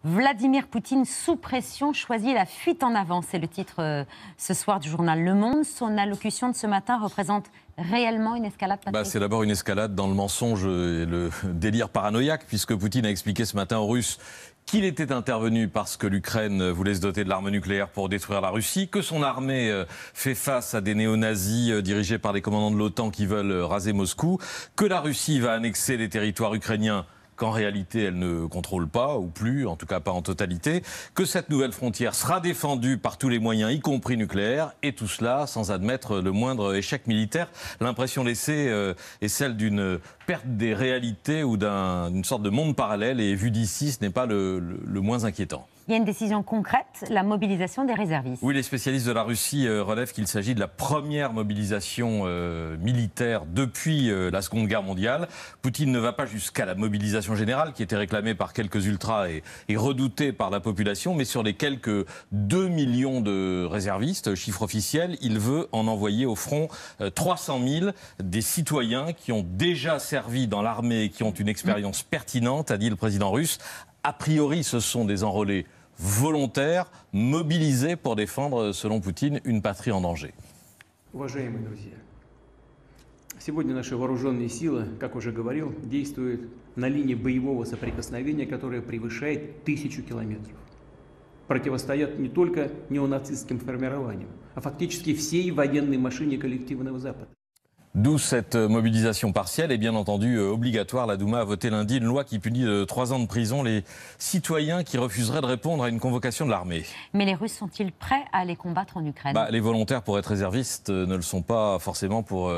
Vladimir Poutine, sous pression, choisit la fuite en avant. C'est le titre ce soir du journal Le Monde. Son allocution de ce matin représente réellement une escalade, Patrick ? C'est d'abord une escalade dans le mensonge et le délire paranoïaque, puisque Poutine a expliqué ce matin aux Russes qu'il était intervenu parce que l'Ukraine voulait se doter de l'arme nucléaire pour détruire la Russie, que son armée fait face à des néo-nazis dirigés par des commandants de l'OTAN qui veulent raser Moscou, que la Russie va annexer les territoires ukrainiens qu'en réalité elle ne contrôle pas, ou plus, en tout cas pas en totalité, que cette nouvelle frontière sera défendue par tous les moyens, y compris nucléaires, et tout cela sans admettre le moindre échec militaire. L'impression laissée est celle d'une perte des réalités ou d'une sorte de monde parallèle, et vu d'ici, ce n'est pas le moins inquiétant. Il y a une décision concrète, la mobilisation des réservistes. Oui, les spécialistes de la Russie relèvent qu'il s'agit de la première mobilisation militaire depuis la Seconde Guerre mondiale. Poutine ne va pas jusqu'à la mobilisation générale, qui était réclamée par quelques ultras et redoutée par la population, mais sur les quelques 2 millions de réservistes, chiffre officiel, il veut en envoyer au front 300 000, des citoyens qui ont déjà servi dans l'armée et qui ont une expérience pertinente, a dit le président russe. A priori, ce sont des enrôlés volontaires, mobilisés pour défendre, selon Poutine, une patrie en danger. Уважаемые друзья, сегодня наши вооруженные силы, как уже говорил, действуют на линии боевого соприкосновения, которая превышает 1000 километров. Противостоят не только неонацистским формированиям, а фактически всей военной машине коллективного Запада. D'où cette mobilisation partielle et bien entendu obligatoire. La Douma a voté lundi une loi qui punit de 3 ans de prison les citoyens qui refuseraient de répondre à une convocation de l'armée. Mais les Russes sont-ils prêts à aller combattre en Ukraine ? Les volontaires pour être réservistes ne le sont pas forcément pour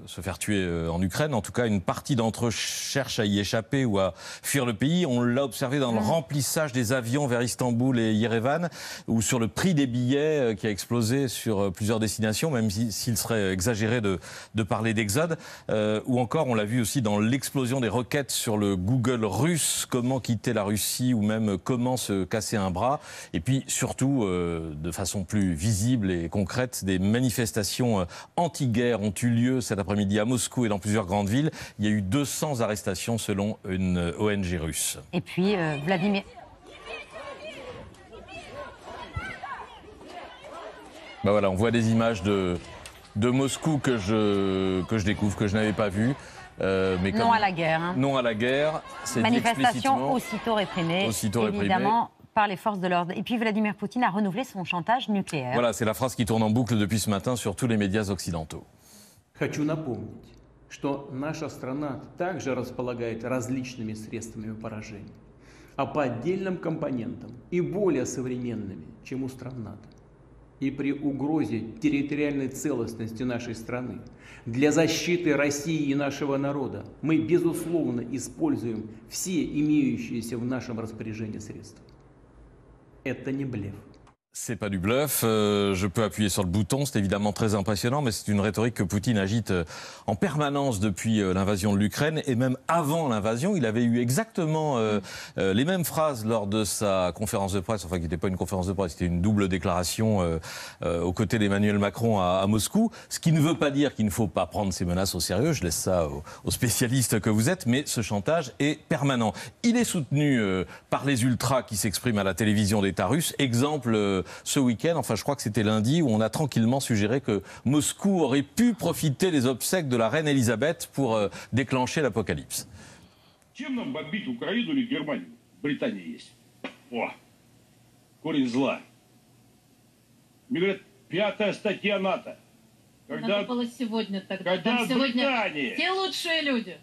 se faire tuer en Ukraine. En tout cas, une partie d'entre eux cherche à y échapper ou à fuir le pays. On l'a observé dans le remplissage des avions vers Istanbul et Yerevan, ou sur le prix des billets qui a explosé sur plusieurs destinations, même s'il serait exagéré de parler d'exode, ou encore on l'a vu aussi dans l'explosion des roquettes sur le Google russe, comment quitter la Russie ou même comment se casser un bras. Et puis surtout, de façon plus visible et concrète, des manifestations anti-guerre ont eu lieu cet après-midi à Moscou et dans plusieurs grandes villes. Il y a eu 200 arrestations selon une ONG russe. Et puis Vladimir... Voilà, on voit des images de Moscou que je découvre, que je n'avais pas vu. Mais non à la guerre. Hein. Non à la guerre. Manifestation aussitôt réprimée, évidemment, par les forces de l'ordre. Et puis Vladimir Poutine a renouvelé son chantage nucléaire. Voilà, c'est la phrase qui tourne en boucle depuis ce matin sur tous les médias occidentaux. Хочу напомнить, что наша страна также располагает различными средствами поражения, а по отдельным компонентам и более современными, чем у стран НАТО. И при угрозе территориальной целостности нашей страны, для защиты России и нашего народа мы, безусловно, используем все имеющиеся в нашем распоряжении средства. Это не блеф. C'est pas du bluff, je peux appuyer sur le bouton, c'est évidemment très impressionnant, mais c'est une rhétorique que Poutine agite en permanence depuis l'invasion de l'Ukraine, et même avant l'invasion, il avait eu exactement les mêmes phrases lors de sa conférence de presse, enfin qui n'était pas une conférence de presse, c'était une double déclaration aux côtés d'Emmanuel Macron à Moscou, ce qui ne veut pas dire qu'il ne faut pas prendre ces menaces au sérieux, je laisse ça aux spécialistes que vous êtes, mais ce chantage est permanent. Il est soutenu par les ultras qui s'expriment à la télévision d'État russe, exemple ce week-end, enfin je crois que c'était lundi, où on a tranquillement suggéré que Moscou aurait pu profiter des obsèques de la reine Elisabeth pour déclencher l'apocalypse. Чем нам бомбить Украину или Германию? Британия есть. О, корень зла. Мне говорят, 5-я статья НАТО. Надо было сегодня тогда. Там сегодня те лучшие люди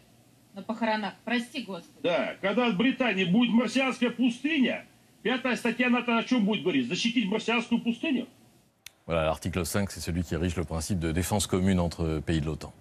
на похоронах. Прости, Господи. Да, когда в Британии будет марсианская пустыня, 5-я статья НАТО о чем будет говорить? Защитить марсианскую пустыню? Voilà, l'article 5, c'est celui qui rige le principe de défense commune entre pays de l'OTAN.